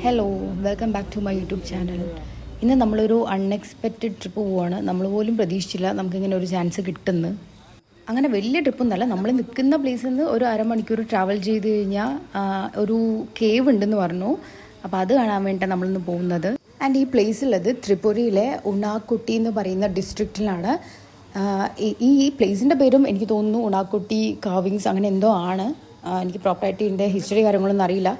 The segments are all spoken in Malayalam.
Hello, welcome back to my YouTube channel. ഇന്ന് നമ്മളൊരു അൺഎക്സ്പെക്റ്റഡ് ട്രിപ്പ് പോവുകയാണ്. നമ്മൾ പോലും പ്രതീക്ഷിച്ചില്ല നമുക്കിങ്ങനെ ഒരു ചാൻസ് കിട്ടുന്നു. അങ്ങനെ വലിയ ട്രിപ്പൊന്നല്ല, നമ്മൾ നിൽക്കുന്ന പ്ലേസിൽ നിന്ന് ഒരു അരമണിക്കൂർ ട്രാവൽ ചെയ്ത് കഴിഞ്ഞാൽ ഒരു കേവ് ഉണ്ടെന്ന് പറഞ്ഞു. അപ്പോൾ അത് കാണാൻ വേണ്ടിയിട്ടാണ് നമ്മളിന്ന് പോകുന്നത്. ആൻഡ് ഈ പ്ലേസുള്ളത് ത്രിപുരയിലെ ഉണാക്കുട്ടി എന്ന് പറയുന്ന ഡിസ്ട്രിക്റ്റിലാണ്. ഈ പ്ലേസിൻ്റെ പേരും എനിക്ക് തോന്നുന്നു ഉണാക്കുട്ടി കാവിങ്സ് അങ്ങനെ എന്തോ ആണ്. എനിക്ക് പ്രോപ്പറായിട്ട് ഇതിൻ്റെ ഹിസ്റ്ററി കാര്യങ്ങളൊന്നും അറിയില്ല.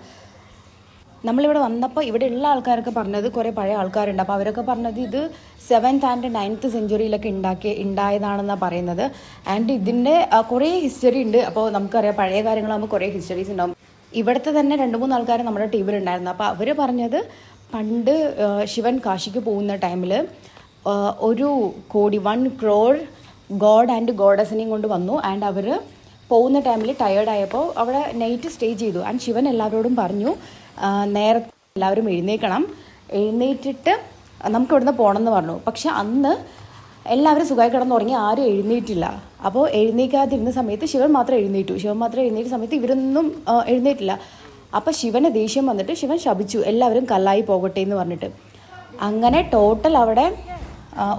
നമ്മളിവിടെ വന്നപ്പോൾ ഇവിടെയുള്ള ആൾക്കാരൊക്കെ പറഞ്ഞത് കുറേ പഴയ ആൾക്കാരുണ്ട്. അപ്പോൾ അവരൊക്കെ പറഞ്ഞത് ഇത് 7th and 9th സെഞ്ച്വറിയിലൊക്കെ ഉണ്ടായതാണെന്നാണ് പറയുന്നത്. ആൻഡ് ഇതിൻ്റെ കുറേ ഹിസ്റ്ററി ഉണ്ട്. അപ്പോൾ നമുക്കറിയാം പഴയ കാര്യങ്ങളാകുമ്പോൾ കുറേ ഹിസ്റ്ററീസ് ഉണ്ടാകും. ഇവിടുത്തെ തന്നെ 2-3 ആൾക്കാർ നമ്മുടെ ടീമിലുണ്ടായിരുന്നു. അപ്പോൾ അവർ പറഞ്ഞത് പണ്ട് ശിവൻ കാശിക്ക് പോകുന്ന ടൈമിൽ 1 കോടി 1 crore ഗോഡ് ആൻഡ് ഗോഡസിനെയും കൊണ്ട് വന്നു. ആൻഡ് അവർ പോകുന്ന ടൈമിൽ ടയേർഡായപ്പോൾ അവിടെ നൈറ്റ് സ്റ്റേ ചെയ്തു. ആൻഡ് ശിവൻ എല്ലാവരോടും പറഞ്ഞു നേരത്തെ എല്ലാവരും എഴുന്നേറ്റിട്ട് നമുക്ക് ഇവിടുന്ന് പോകണമെന്ന് പറഞ്ഞു. പക്ഷെ അന്ന് എല്ലാവരും സുഖമായി കിടന്നുറങ്ങി, ആരും എഴുന്നേറ്റില്ല. അപ്പോൾ എഴുന്നേക്കാതിരുന്ന സമയത്ത് ശിവൻ മാത്രം എഴുന്നേറ്റ സമയത്ത് ഇവരൊന്നും എഴുന്നേറ്റില്ല. അപ്പോൾ ശിവന് ദേഷ്യം വന്നിട്ട് ശിവൻ ശപിച്ചു, എല്ലാവരും കല്ലായി പോകട്ടെ എന്ന് പറഞ്ഞിട്ട്. അങ്ങനെ ടോട്ടൽ അവിടെ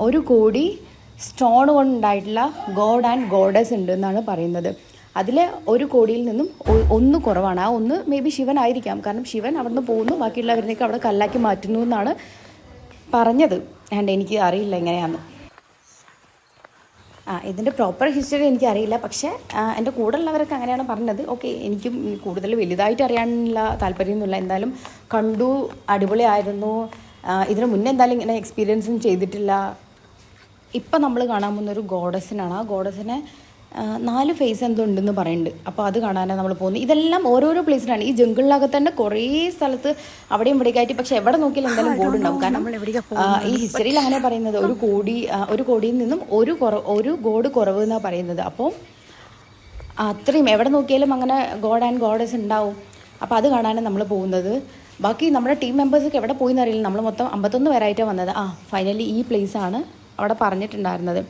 1 കോടി സ്റ്റോൺ കൊണ്ടുണ്ടായിട്ടുള്ള ഗോഡ് ആൻഡ് ഗോഡസ് ഉണ്ട് എന്നാണ് പറയുന്നത്. അതിൽ 1 കോടിയിൽ നിന്നും 1 കുറവാണ്. ആ 1 മേ ബി ശിവൻ ആയിരിക്കാം. കാരണം ശിവൻ അവിടെ നിന്ന് പോകുന്നു, ബാക്കിയുള്ളവരിലേക്ക് അവിടെ കല്ലാക്കി മാറ്റുന്നു എന്നാണ് പറഞ്ഞത്. ആൻഡ് എനിക്ക് അറിയില്ല എങ്ങനെയാണെന്ന്. ഇതിൻ്റെ പ്രോപ്പർ ഹിസ്റ്ററി എനിക്കറിയില്ല. പക്ഷേ എൻ്റെ കൂടെ ഉള്ളവരൊക്കെ അങ്ങനെയാണ് പറഞ്ഞത്. ഓക്കെ, എനിക്കും കൂടുതൽ വലുതായിട്ട് അറിയാനുള്ള താല്പര്യമൊന്നുമില്ല. എന്തായാലും കണ്ടു, അടിപൊളിയായിരുന്നു. ഇതിന് മുന്നേ എന്തായാലും ഇങ്ങനെ എക്സ്പീരിയൻസും ചെയ്തിട്ടില്ല. ഇപ്പം നമ്മൾ കാണാൻ പോകുന്നൊരു ഗോഡസിനാണ്. ആ ഗോഡസിനെ 4 ഫേസ് എന്തോ ഉണ്ടെന്ന് പറയുന്നുണ്ട്. അപ്പോൾ അത് കാണാനാണ് നമ്മൾ പോകുന്നത്. ഇതെല്ലാം ഓരോരോ പ്ലേസിലാണ്. ഈ ജംഗിളിനകത്ത് തന്നെ കുറേ സ്ഥലത്ത് അവിടെയും ഇവിടേക്കായിട്ട്, പക്ഷെ എവിടെ നോക്കിയാലും എന്തായാലും ബോർഡ് ഉണ്ടാവും. കാരണം ഈ ഹിസ്റ്ററിയിൽ അങ്ങനെ പറയുന്നത് 1 കോടിയിൽ നിന്നും 1 ഗോഡ് കുറവ് എന്നാണ് പറയുന്നത്. അപ്പോൾ അത്രയും എവിടെ നോക്കിയാലും അങ്ങനെ ഗോഡ് ആൻഡ് ഗോഡസ് ഉണ്ടാവും. അപ്പോൾ അത് കാണാനാണ് നമ്മൾ പോകുന്നത്. ബാക്കി നമ്മുടെ ടീം മെമ്പേഴ്സൊക്കെ എവിടെ പോയി എന്നറിയില്ല. നമ്മൾ മൊത്തം 51 പേരായിട്ടാണ് വന്നത്. ഫൈനലി ഈ പ്ലേസാണ് അവിടെ പറഞ്ഞിട്ടുണ്ടായിരുന്നത്.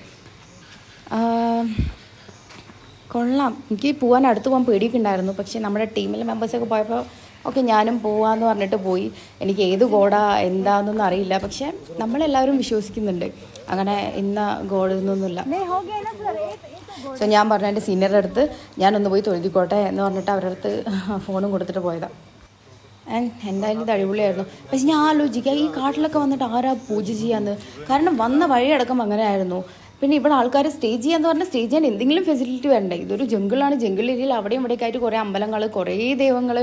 കൊള്ളാം. എനിക്ക് അടുത്ത് പോകാൻ പേടിയൊക്കെ ഉണ്ടായിരുന്നു. പക്ഷേ നമ്മുടെ ടീമിലെ മെമ്പേഴ്സൊക്കെ പോയപ്പോൾ ഓക്കെ ഞാനും പോവാന്ന് പറഞ്ഞിട്ട് പോയി. എനിക്ക് ഏത് ഗോഡാ എന്താണെന്നൊന്നും അറിയില്ല. പക്ഷേ നമ്മളെല്ലാവരും വിശ്വസിക്കുന്നുണ്ട് അങ്ങനെ ഇന്ന ഗോഡ് എന്നൊന്നുമില്ല. സോ ഞാൻ പറഞ്ഞു എൻ്റെ സീനിയറുടെ അടുത്ത് ഞാനൊന്ന് പോയി തൊഴുതിക്കോട്ടെ എന്ന് പറഞ്ഞിട്ട് അവരുടെ അടുത്ത് ഫോണും കൊടുത്തിട്ട് പോയതാണ്. എന്തായാലും ഇത് അടിപൊളിയായിരുന്നു. പക്ഷെ ഞാൻ ആലോചിക്കുക, ഈ കാട്ടിലൊക്കെ വന്നിട്ട് ആരാ പൂജ ചെയ്യാന്ന്? കാരണം വന്ന വഴിയടക്കം അങ്ങനെ ആയിരുന്നു. പിന്നെ ഇവിടെ ആൾക്കാർ സ്റ്റേ ചെയ്യാന്ന് പറഞ്ഞാൽ സ്റ്റേ ചെയ്യാൻ എന്തെങ്കിലും ഫെസിലിറ്റി വേണ്ടേ? ഇതൊരു ജംഗിളാണ്. ജംഗിൾ ഏരിയയിൽ അവിടെയും ഇവിടെയൊക്കെ ആയിട്ട് കുറേ അമ്പലങ്ങൾ, കുറേ ദൈവങ്ങൾ.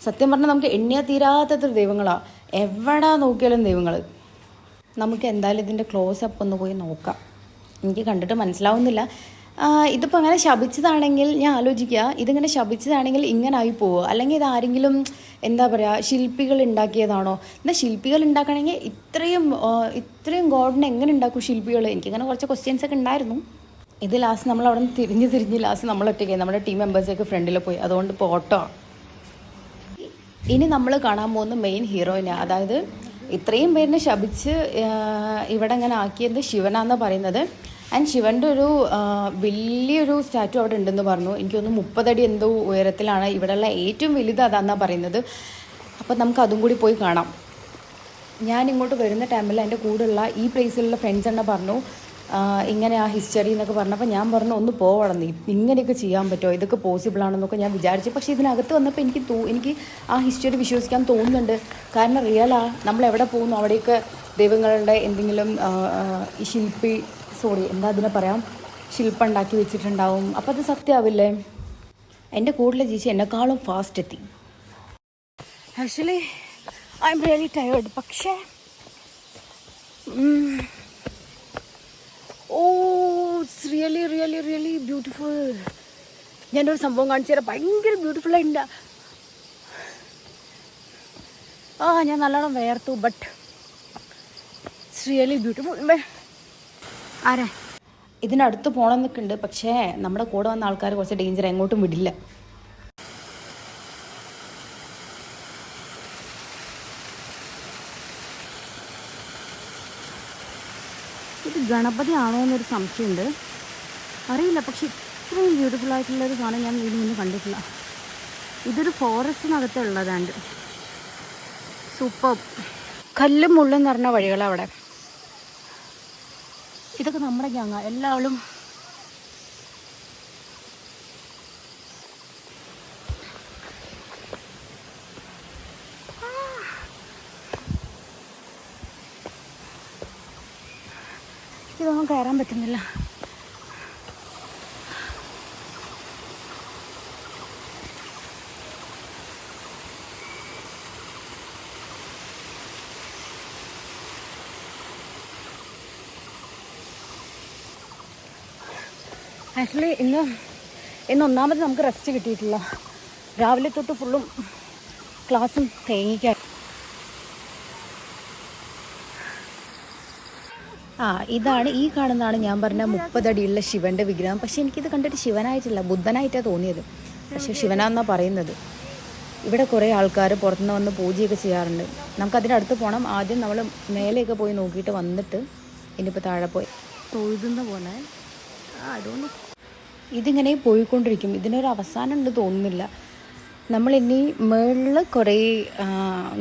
സത്യം പറഞ്ഞാൽ നമുക്ക് എണ്ണിയാൽ തീരാത്തത്ര ദൈവങ്ങളാണ്. എവിടെ നോക്കിയാലും ദൈവങ്ങൾ. നമുക്ക് എന്തായാലും ഇതിൻ്റെ ക്ലോസപ്പ് ഒന്ന് പോയി നോക്കാം. എനിക്ക് കണ്ടിട്ട് മനസ്സിലാവുന്നില്ല. ഇതിപ്പോൾ അങ്ങനെ ശപിച്ചതാണെങ്കിൽ ഞാൻ ആലോചിക്കുക, ഇതിങ്ങനെ ശപിച്ചതാണെങ്കിൽ ഇങ്ങനെ ആയി പോവുക, അല്ലെങ്കിൽ ഇത് ആരെങ്കിലും എന്താ പറയുക ശില്പികൾ ഉണ്ടാക്കിയതാണോ? എന്നാൽ ശില്പികൾ ഉണ്ടാക്കണമെങ്കിൽ ഇത്രയും ഗോഡിനെ എങ്ങനെ ഉണ്ടാക്കും ശില്പികൾ? എനിക്കിങ്ങനെ കുറച്ച് ക്വസ്റ്റ്യൻസ് ഒക്കെ ഉണ്ടായിരുന്നു. ഇത് ലാസ്റ്റ് നമ്മൾ അവിടെ നിന്ന് തിരിഞ്ഞ് ലാസ്റ്റ് നമ്മളൊറ്റയ്ക്ക് നമ്മുടെ ടീം മെമ്പേഴ്സൊക്കെ ഫ്രണ്ടിൽ പോയി. അതുകൊണ്ട് ഇപ്പോൾ ഓട്ടോ. ഇനി നമ്മൾ കാണാൻ പോകുന്ന മെയിൻ ഹീറോയിനെ, അതായത് ഇത്രയും പേരിനെ ശപിച്ച് ഇവിടെ ഇങ്ങനെ ആക്കിയത് ശിവനാണെന്ന് പറയുന്നത്. ആൻഡ് ശിവൻ്റെ ഒരു വലിയൊരു സ്റ്റാറ്റു അവിടെ ഉണ്ടെന്ന് പറഞ്ഞു. എനിക്കൊന്ന് 30 അടി എന്തോ ഉയരത്തിലാണ്. ഇവിടെയുള്ള ഏറ്റവും വലുത് അതാണെന്നാണ് പറയുന്നത്. അപ്പോൾ നമുക്ക് അതും കൂടി പോയി കാണാം. ഞാൻ ഇങ്ങോട്ട് വരുന്ന ടൈമിൽ എൻ്റെ കൂടെയുള്ള ഈ പ്ലേസിലുള്ള ഫ്രണ്ട്സ് തന്നെ പറഞ്ഞു ഇങ്ങനെ ആ ഹിസ്റ്ററി എന്നൊക്കെ പറഞ്ഞപ്പോൾ ഞാൻ പറഞ്ഞു ഒന്ന് പോവണം, ഇങ്ങനെയൊക്കെ ചെയ്യാൻ പറ്റുമോ, ഇതൊക്കെ പോസിബിൾ ആണെന്നൊക്കെ ഞാൻ വിചാരിച്ചു. പക്ഷേ ഇതിനകത്ത് വന്നപ്പോൾ എനിക്ക് ആ ഹിസ്റ്ററി വിശ്വസിക്കാൻ തോന്നുന്നുണ്ട്. കാരണം റിയലാ. നമ്മൾ എവിടെ പോകുന്നു അവിടെയൊക്കെ ദൈവങ്ങളുടെ എന്തെങ്കിലും എന്താ അതിനെ പറയാം, ശില്പം ഉണ്ടാക്കി വെച്ചിട്ടുണ്ടാവും. അപ്പോൾ അത് സത്യമാവില്ലേ? എൻ്റെ കൂടെ ചേച്ചി എന്നെക്കാളും ഫാസ്റ്റ് എത്തി. Actually I'm really tired. പക്ഷേ it's really really really beautiful. ഞാനൊരു സംഭവം കാണിച്ചു തരാം. ഭയങ്കര ബ്യൂട്ടിഫുള്ളായിട്ടുണ്ട്. ഞാൻ നല്ലോണം വേർത്തു. But it's really beautiful. ഇതിനടുത്ത് പോകണമെന്നൊക്കെ ഉണ്ട്. പക്ഷേ നമ്മുടെ കൂടെ വന്ന ആൾക്കാർ കുറച്ച് ഡേഞ്ചർ, എങ്ങോട്ടും വിടില്ല. ഇത് ഗണപതി ആണോ എന്നൊരു സംശയമുണ്ട്, അറിയില്ല. പക്ഷെ ഇത്രയും ബ്യൂട്ടിഫുള്ളായിട്ടുള്ളൊരു സാധനം ഞാൻ ഇതിന് മുന്നേ കണ്ടിട്ടില്ല. ഇതൊരു ഫോറസ്റ്റിനകത്തുള്ളതാണ്ട്. സൂപ്പർ. കല്ലും മുള്ളും നിറഞ്ഞ വഴികളാണ് അവിടെ. ഇതൊക്കെ നമ്മുടെ ഗ്യാങ്ങാ. എല്ലാവരും ഇതൊന്നും കയറാൻ പറ്റുന്നില്ല. ആക്ച്വലി ഇന്ന് ഒന്നാമത് നമുക്ക് റെസ്റ്റ് കിട്ടിയിട്ടില്ല. രാവിലെ തൊട്ട് ഫുള്ളും ക്ലാസ്സും തേങ്ങിക്കാൻ. ഇതാണ് ഈ കാണുന്നതാണ് ഞാൻ പറഞ്ഞ 30 അടിയുള്ള ശിവൻ്റെ വിഗ്രഹം. പക്ഷേ എനിക്കിത് കണ്ടിട്ട് ശിവനായിട്ടില്ല, ബുദ്ധനായിട്ടാണ് തോന്നിയത്. പക്ഷേ ശിവനാന്നാണ് പറയുന്നത്. ഇവിടെ കുറേ ആൾക്കാർ പുറത്തുനിന്ന് വന്ന് പൂജയൊക്കെ ചെയ്യാറുണ്ട്. നമുക്കതിനടുത്ത് പോകണം. ആദ്യം നമ്മൾ മേലെയൊക്കെ പോയി നോക്കിയിട്ട് വന്നിട്ട് ഇനിയിപ്പോൾ താഴെ പോയി തൊഴുതുന്ന പോലെ അതുകൊണ്ട് ഇതിങ്ങനെ പോയിക്കൊണ്ടിരിക്കും. ഇതിനൊരു അവസാനം ഉണ്ട് തോന്നുന്നില്ല. നമ്മളിനി മേളിൽ കുറേ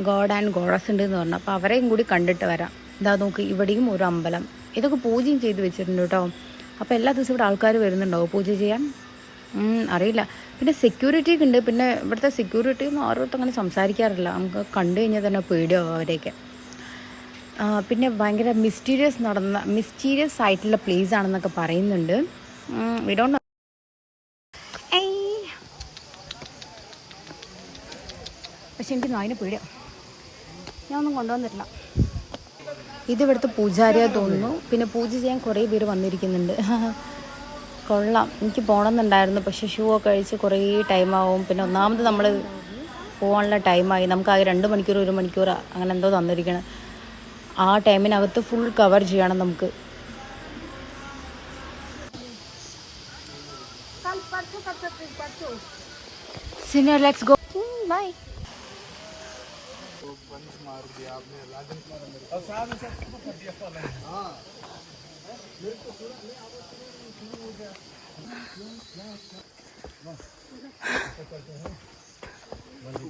ഗോഡ് ആൻഡ് ഗോഡസ് ഉണ്ട് എന്ന് പറഞ്ഞു. അപ്പോൾ അവരെയും കൂടി കണ്ടിട്ട് വരാം. ഇതാ നോക്ക്, ഇവിടെയും ഒരു അമ്പലം. ഇതൊക്കെ പൂജയും ചെയ്ത് വെച്ചിട്ടുണ്ട് കേട്ടോ. അപ്പോൾ എല്ലാ ദിവസവും ഇവിടെ ആൾക്കാർ വരുന്നുണ്ടാവും പൂജ ചെയ്യാൻ. അറിയില്ല. പിന്നെ സെക്യൂരിറ്റിയൊക്കെ ഉണ്ട്. പിന്നെ ഇവിടുത്തെ സെക്യൂരിറ്റി ഒന്നും ആരും അങ്ങനെ സംസാരിക്കാറില്ല. നമുക്ക് കണ്ടു കഴിഞ്ഞാൽ തന്നെ പേടിയാവും അവരെയൊക്കെ. പിന്നെ ഭയങ്കര മിസ്റ്റീരിയസ് ആയിട്ടുള്ള പ്ലേസ് ആണെന്നൊക്കെ പറയുന്നുണ്ട്. We don't know. പക്ഷെ എനിക്ക് നായിനെ പേടിയാണ്. ഞാനൊന്നും കൊണ്ടുവന്നിട്ടില്ല. ഇതിവിടുത്തെ പൂജാരിയാ തോന്നുന്നു. പിന്നെ പൂജ ചെയ്യാൻ കുറേ പേര് വന്നിരിക്കുന്നുണ്ട്. കൊള്ളാം. എനിക്ക് പോകണമെന്നുണ്ടായിരുന്നു. പക്ഷേ ഷൂ ഒക്കെ കഴിച്ച് കുറേ ടൈമാവും. പിന്നെ ഒന്നാമത് നമ്മൾ പോകാനുള്ള ടൈമായി. നമുക്കാകെ 2 മണിക്കൂർ 1 മണിക്കൂർ അങ്ങനെ എന്തോ തന്നിരിക്കണം. ആ ടൈമിനകത്ത് ഫുൾ കവർ ചെയ്യണം നമുക്ക്. Senior, let's go. Bye.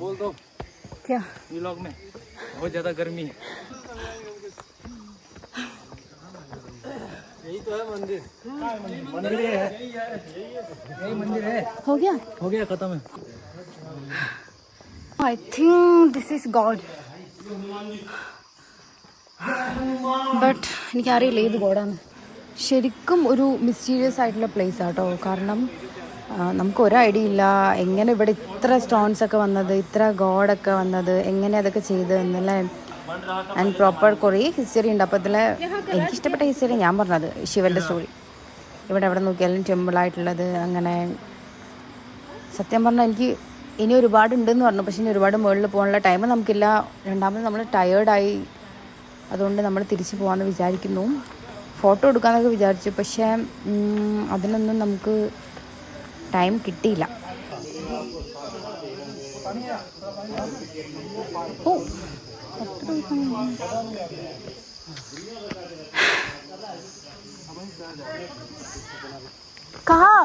बोल दो क्या व्लॉग में बहुत ज्यादा गर्मी है. यही तो है मंदिर. मंदिर है, यही मंदिर है. हो गया खत्म है. I think this is God. But എനിക്കറിയില്ല ഏത് ഗോഡാണ്. ശരിക്കും ഒരു മിസ്റ്റീരിയസ് ആയിട്ടുള്ള പ്ലേസ് ആട്ടോ. കാരണം നമുക്ക് ഒരു ഐഡിയ ഇല്ല എങ്ങനെ ഇവിടെ ഇത്ര സ്റ്റോൺസ് ഒക്കെ വന്നത്, ഇത്ര ഗോഡൊക്കെ വന്നത്, എങ്ങനെ അതൊക്കെ ചെയ്തതെന്നല്ലേ. ആൻഡ് പ്രോപ്പർ കുറേ ഹിസ്റ്ററി ഉണ്ട്. അപ്പോൾ ഇതിൽ എനിക്കിഷ്ടപ്പെട്ട ഹിസ്റ്ററി ഞാൻ പറഞ്ഞത് ശിവൻ്റെ സ്റ്റോറി. ഇവിടെ എവിടെ നോക്കിയാലും ടെമ്പിളായിട്ടുള്ളത്. അങ്ങനെ സത്യം പറഞ്ഞാൽ എനിക്ക് ഇനി ഒരുപാട് ഉണ്ടെന്ന് പറഞ്ഞു. പക്ഷേ ഇനി ഒരുപാട് മുകളിൽ പോകാനുള്ള ടൈം നമുക്കില്ല. രണ്ടാമത് നമ്മൾ ടയേർഡായി. അതുകൊണ്ട് നമ്മൾ തിരിച്ചു പോകാമെന്ന് വിചാരിക്കുന്നു. ഫോട്ടോ എടുക്കാമെന്നൊക്കെ വിചാരിച്ചു. പക്ഷേ അതിനൊന്നും നമുക്ക് ടൈം കിട്ടിയില്ല. ഓ കഹാ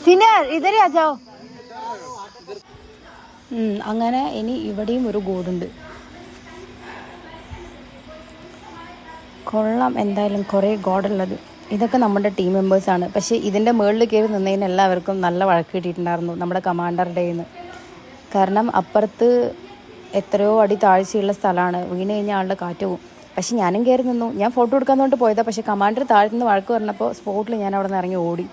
സീനിയർ ഇതരെ ആ ജാओ. അങ്ങനെ ഇനി ഇവിടെയും ഒരു ഗോഡുണ്ട്. കൊള്ളാം. എന്തായാലും കുറേ ഗോഡുള്ളത്. ഇതൊക്കെ നമ്മുടെ ടീം മെമ്പേഴ്സാണ്. പക്ഷേ ഇതിൻ്റെ മുകളിൽ കയറി നിന്നതിന് എല്ലാവർക്കും നല്ല വഴക്ക് കിട്ടിയിട്ടുണ്ടായിരുന്നു നമ്മുടെ കമാൻഡറുടെ നിന്ന്. കാരണം അപ്പുറത്ത് എത്രയോ അടി താഴ്ചയുള്ള സ്ഥലമാണ്. വീണ് കഴിഞ്ഞാൽ ആളുടെ കാറ്റ് പോകും. പക്ഷെ ഞാനും കയറി നിന്നു. ഞാൻ ഫോട്ടോ എടുക്കാമെന്നുകൊണ്ട് പോയതാണ്. പക്ഷേ കമാൻഡർ താഴ്ത്തുനിന്ന് വഴക്ക് പറഞ്ഞപ്പോൾ സ്പോട്ടിൽ ഞാൻ അവിടെ നിന്ന് ഇറങ്ങി ഓടി.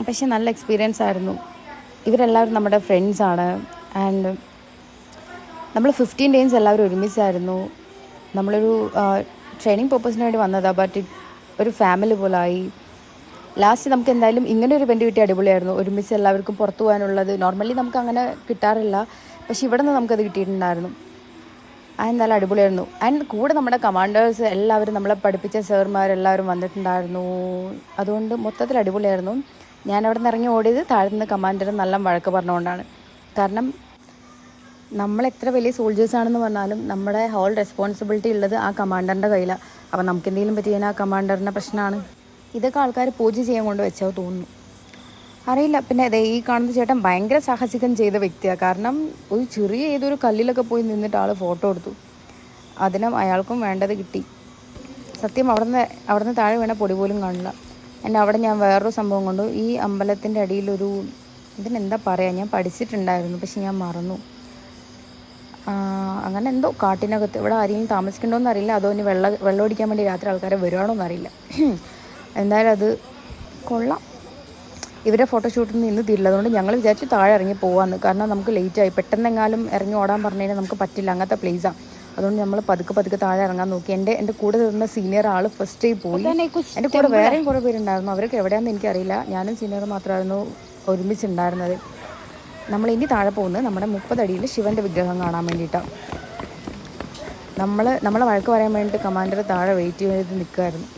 പക്ഷെ നല്ല എക്സ്പീരിയൻസ് ആയിരുന്നു. ഇവരെല്ലാവരും നമ്മുടെ ഫ്രണ്ട്സാണ്. ആൻഡ് നമ്മൾ 15 ഡേയ്സ് എല്ലാവരും ഒരുമിച്ചായിരുന്നു. നമ്മളൊരു ട്രെയിനിങ് പർപ്പസിന് വേണ്ടി വന്നതാണ്. ബട്ട് ഒരു ഫാമിലി പോലായി. ലാസ്റ്റ് നമുക്ക് എന്തായാലും ഇങ്ങനെ ഒരു ഇവൻ്റ് കിട്ടിയ അടിപൊളിയായിരുന്നു. ഒരുമിച്ച് എല്ലാവർക്കും പുറത്തു പോകാനുള്ളത് നോർമലി നമുക്ക് അങ്ങനെ കിട്ടാറില്ല. പക്ഷെ ഇവിടെ നിന്ന് നമുക്കത് കിട്ടിയിട്ടുണ്ടായിരുന്നു. അതെന്തായാലും അടിപൊളിയായിരുന്നു. ആൻഡ് കൂടെ നമ്മുടെ കമാൻഡേഴ്സ് എല്ലാവരും നമ്മളെ പഠിപ്പിച്ച സാർമാരെല്ലാവരും വന്നിട്ടുണ്ടായിരുന്നു. അതുകൊണ്ട് മൊത്തത്തിൽ അടിപൊളിയായിരുന്നു. ഞാൻ അവിടെ നിന്ന് ഇറങ്ങി ഓടിയത് താഴെ നിന്ന് കമാൻഡർ നല്ല വഴക്ക് പറഞ്ഞുകൊണ്ടാണ്. കാരണം നമ്മൾ എത്ര വലിയ സോൾജേഴ്സാണെന്ന് പറഞ്ഞാലും നമ്മുടെ ഹോൾ റെസ്പോൺസിബിലിറ്റി ഉള്ളത് ആ കമാൻഡറിൻ്റെ കയ്യിലാണ്. അപ്പോൾ നമുക്ക് എന്തെങ്കിലും പറ്റി കഴിഞ്ഞാൽ ആ കമാൻഡറിൻ്റെ പ്രശ്നമാണ്. ഇതൊക്കെ ആൾക്കാർ പൂജ ചെയ്യാൻ കൊണ്ട് വെച്ചോ തോന്നുന്നു. അറിയില്ല. പിന്നെ അതെ ഈ കാണുന്ന ചേട്ടൻ ഭയങ്കര സാഹസികം ചെയ്ത വ്യക്തിയാണ്. കാരണം ഒരു ചെറിയ ഏതൊരു കല്ലിലൊക്കെ പോയി നിന്നിട്ട് ആൾ ഫോട്ടോ എടുത്തു. അതിനും അയാൾക്കും വേണ്ടത് കിട്ടി. സത്യം അവിടുന്ന് താഴെ വീണ പൊടി പോലും കാണില്ല. എൻ്റെ അവിടെ ഞാൻ വേറൊരു സംഭവം കണ്ടു. ഈ അമ്പലത്തിൻ്റെ അടിയിലൊരു ഇതിനെന്താ പറയുക, ഞാൻ പഠിച്ചിട്ടുണ്ടായിരുന്നു പക്ഷെ ഞാൻ മറന്നു. അങ്ങനെ എന്തോ കാട്ടിനകത്ത് ഇവിടെ ആരെങ്കിലും താമസിക്കണ്ടോയെന്ന് അറിയില്ല. അതോ ഇനി വെള്ളം അടിക്കാൻ വേണ്ടി രാത്രി ആൾക്കാരെ വരുവാണോ എന്നറിയില്ല. എന്തായാലും അത് കൊള്ളാം. ഇവരെ ഫോട്ടോഷൂട്ടിൽ നിന്ന് ഇന്ന് തീരില്ല. അതുകൊണ്ട് ഞങ്ങൾ വിചാരിച്ചു താഴെ ഇറങ്ങി പോകാമെന്ന്. കാരണം നമുക്ക് ലേറ്റായി. പെട്ടെന്നെങ്ങാനും ഇറങ്ങി ഓടാൻ പറഞ്ഞു കഴിഞ്ഞാൽ നമുക്ക് പറ്റില്ല, അങ്ങനത്തെ പ്ലേസാണ്. അതുകൊണ്ട് നമ്മൾ പതുക്കെ താഴെ ഇറങ്ങാൻ നോക്കി. എൻ്റെ കൂടെ നിന്ന സീനിയർ ആൾ ഫസ്റ്റ് പോയി. എൻ്റെ കൂടെ വേറെയും കുറേ പേരുണ്ടായിരുന്നു. അവരൊക്കെ എവിടെയാണെന്ന് എനിക്കറിയില്ല. ഞാനും സീനിയർ മാത്രമായിരുന്നു ഒരുമിച്ചുണ്ടായിരുന്നത്. നമ്മൾ ഇനി താഴെ പോകുന്നത് നമ്മുടെ 30 അടിയിൽ ശിവൻ്റെ വിഗ്രഹം കാണാൻ വേണ്ടിയിട്ടാണ്. നമ്മളെ വഴക്ക് പറയാൻ വേണ്ടിയിട്ട് കമാൻഡർ താഴെ വെയിറ്റ് ചെയ്ത് നിൽക്കുമായിരുന്നു.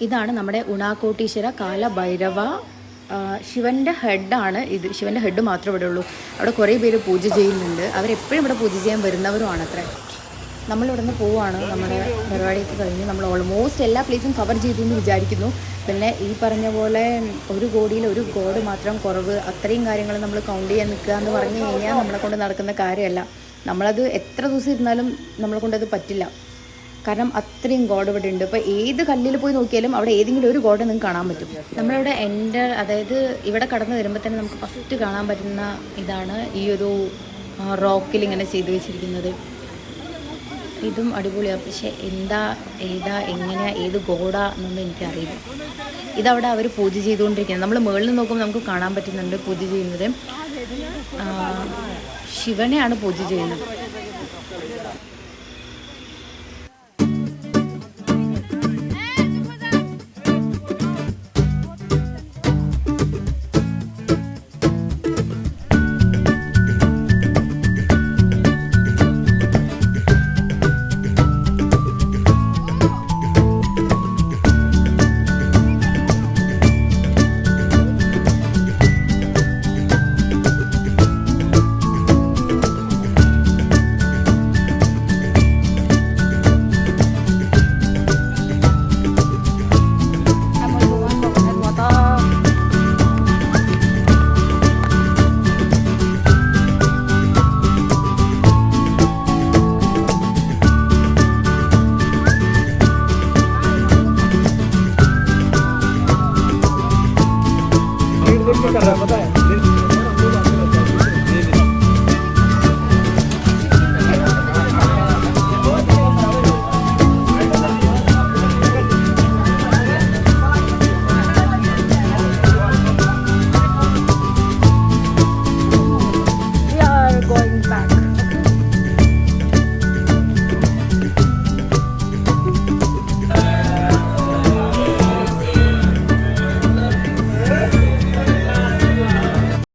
ഇതാണ് നമ്മുടെ ഉണാക്കോട്ടീശ്വര കാലഭൈരവ ശിവൻ്റെ ഹെഡാണ് ഇത്. ശിവൻ്റെ ഹെഡ് മാത്രമേ ഇവിടെ ഉള്ളൂ. അവിടെ കുറേ പേര് പൂജ ചെയ്യുന്നുണ്ട്. അവരെപ്പോഴും ഇവിടെ പൂജ ചെയ്യാൻ വരുന്നവരുമാണ് അത്ര. നമ്മളിവിടെ നിന്ന് പോവുകയാണ്. നമ്മുടെ പരിപാടിയൊക്കെ കഴിഞ്ഞ് നമ്മൾ ഓൾമോസ്റ്റ് എല്ലാ പ്ലേസും കവർ ചെയ്തു എന്ന് വിചാരിക്കുന്നു. പിന്നെ ഈ പറഞ്ഞ പോലെ 1 കോടിയിൽ 1 ഗോഡ് മാത്രം കുറവ്, അത്രയും കാര്യങ്ങൾ നമ്മൾ കൗണ്ട് ചെയ്യാൻ നിൽക്കുക എന്ന് പറഞ്ഞു കഴിഞ്ഞാൽ നമ്മളെ കൊണ്ട് നടക്കുന്ന കാര്യമല്ല. നമ്മളത് എത്ര ദിവസം ഇരുന്നാലും നമ്മളെ കൊണ്ടത് പറ്റില്ല. കാരണം അത്രയും ഗോഡ് ഇവിടെ ഉണ്ട്. ഇപ്പോൾ ഏത് കല്ലിൽ പോയി നോക്കിയാലും അവിടെ ഏതെങ്കിലും ഒരു ഗോഡ് നിങ്ങൾക്ക് കാണാൻ പറ്റും. നമ്മളിവിടെ അതായത് ഇവിടെ കടന്നു വരുമ്പോൾ തന്നെ നമുക്ക് ഫസ്റ്റ് കാണാൻ പറ്റുന്ന ഇതാണ് ഈ ഒരു റോക്കിൽ ഇങ്ങനെ ചെയ്തു വെച്ചിരിക്കുന്നത്. ഇതും അടിപൊളിയാണ്. പക്ഷേ എങ്ങനെയാ ഏത് ഗോഡാ എന്നൊന്നും എനിക്കറിയില്ല. ഇതവിടെ അവർ പൂജ ചെയ്തുകൊണ്ടിരിക്കുന്നത്. നമ്മൾ മുകളിൽ നോക്കുമ്പോൾ നമുക്ക് കാണാൻ പറ്റുന്നുണ്ട് പൂജ ചെയ്യുന്നത്. ശിവനെയാണ് പൂജ ചെയ്യുന്നത്. कर रहा है, पता है